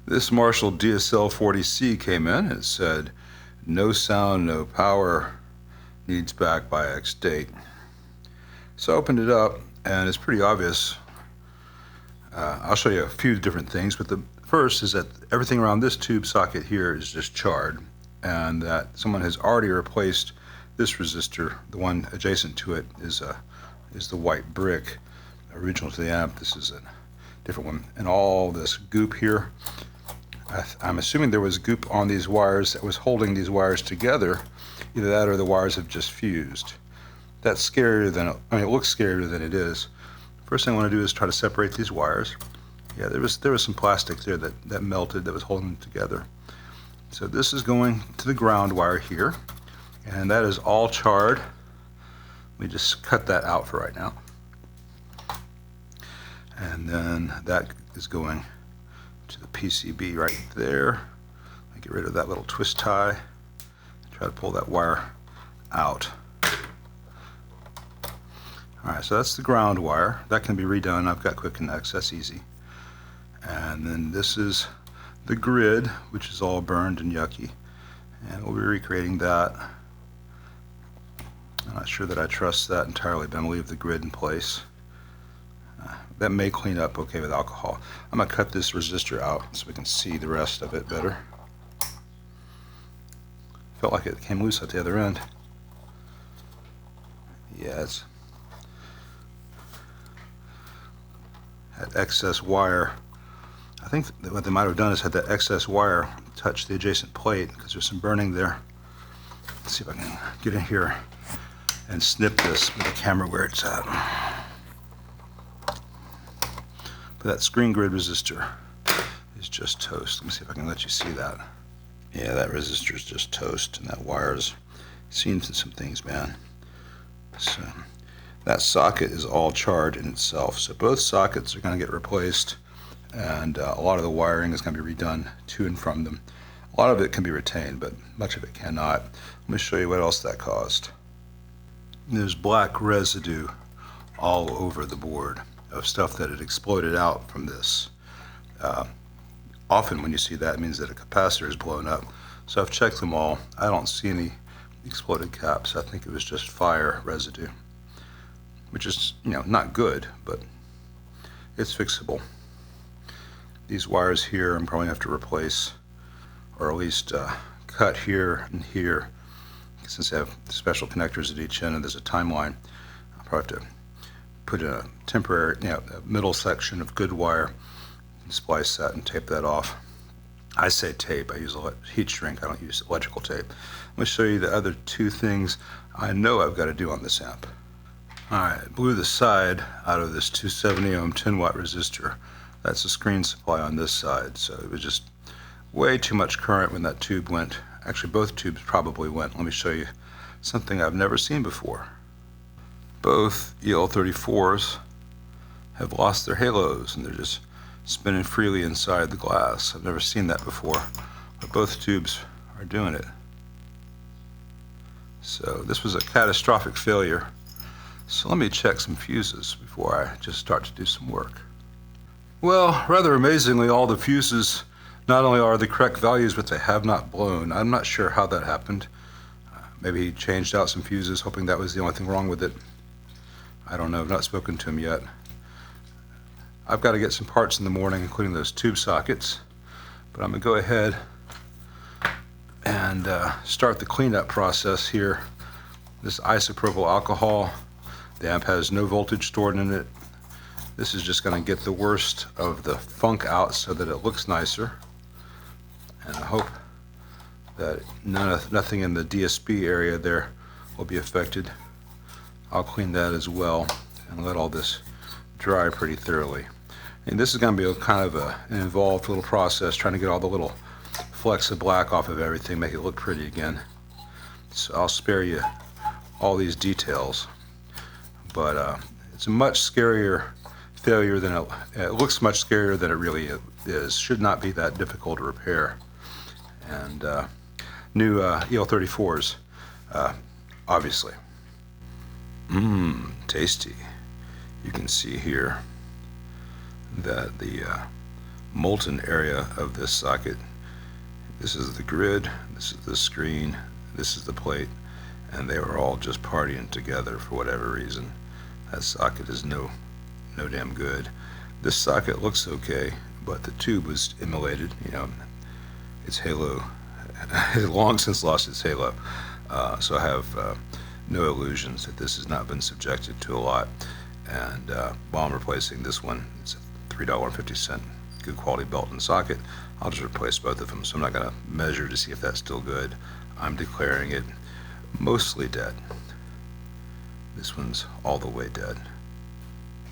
This Marshall DSL40C came in. It said, no sound, no power, needs back by X date. So I opened it up, and it's pretty obvious. I'll show you a few different things, but the first is that everything around this tube socket here is just charred, and that someone has already replaced this resistor. The one adjacent to it is the white brick, original to the amp. This is a different one. And all this goop here, I'm assuming there was goop on these wires that was holding these wires together. Either that or the wires have just fused. That's scarier than, it looks scarier than it is. First thing I want to do is try to separate these wires. Yeah, there was some plastic there that melted, that was holding them together. So this is going to the ground wire here, and that is all charred. Let me just cut that out for right now. And then that is going to the PCB right there. I get rid of that little twist tie. Try to pull that wire out. Alright, so that's the ground wire. That can be redone. I've got quick connects, that's easy. And then this is the grid, which is all burned and yucky. And we'll be recreating that. I'm not sure that I trust that entirely, but I'm going to leave the grid in place. That may clean up okay with alcohol. I'm going to cut this resistor out so we can see the rest of it better. Felt like it came loose at the other end. Yeah, it's had excess wire. I think what they might have done is had that excess wire touch the adjacent plate because there's some burning there. Let's see if I can get in here and snip this with the camera where it's at. But that screen grid resistor is just toast. Let me see if I can let you see that. Yeah, that resistor is just toast, and that wire's seen some things, man. So that socket is all charred in itself. So both sockets are going to get replaced, and a lot of the wiring is going to be redone to and from them. A lot of it can be retained, but much of it cannot. Let me show you what else that caused. There's black residue all over the board of stuff that had exploded out from this. Often when you see that, it means that a capacitor is blown up. So I've checked them all. I don't see any exploded caps. I think it was just fire residue, which is, not good, but it's fixable. These wires here I'm probably going to have to replace, or at least cut here and here. Since I have special connectors at each end and there's a timeline, I'll probably have to put in a temporary, a middle section of good wire and splice that and tape that off. I say tape, I use a heat shrink, I don't use electrical tape. Let me show you the other two things I know I've got to do on this amp. Alright, blew the side out of this 270 ohm 10 watt resistor. That's the screen supply on this side, so it was just way too much current when that tube went. Actually, both tubes probably went. Let me show you something I've never seen before. Both EL34s have lost their halos, and they're just spinning freely inside the glass. I've never seen that before, but both tubes are doing it. So this was a catastrophic failure. So let me check some fuses before I just start to do some work. Well, rather amazingly, all the fuses not only are the correct values, but they have not blown. I'm not sure how that happened. Maybe he changed out some fuses, hoping that was the only thing wrong with it. I don't know, I've not spoken to him yet. I've got to get some parts in the morning, including those tube sockets, but I'm going to go ahead and start the cleanup process here. This isopropyl alcohol, the amp has no voltage stored in it. This is just going to get the worst of the funk out so that it looks nicer. And I hope that nothing in the DSP area there will be affected. I'll clean that as well and let all this dry pretty thoroughly. And this is going to be kind of an involved little process, trying to get all the little flecks of black off of everything, make it look pretty again. So I'll spare you all these details, but it's a much scarier failure than it looks much scarier than it really is. Should not be that difficult to repair. And new EL34s, obviously. Tasty. You can see here that the molten area of this socket. This is the grid, this is the screen, this is the plate, and they were all just partying together for whatever reason. That socket is no damn good. This socket looks okay, but the tube was immolated. Its halo has long since lost its halo. So I have no illusions that this has not been subjected to a lot. And while I'm replacing this one, it's a $3.50 good quality belt and socket. I'll just replace both of them. So I'm not going to measure to see if that's still good. I'm declaring it mostly dead. This one's all the way dead.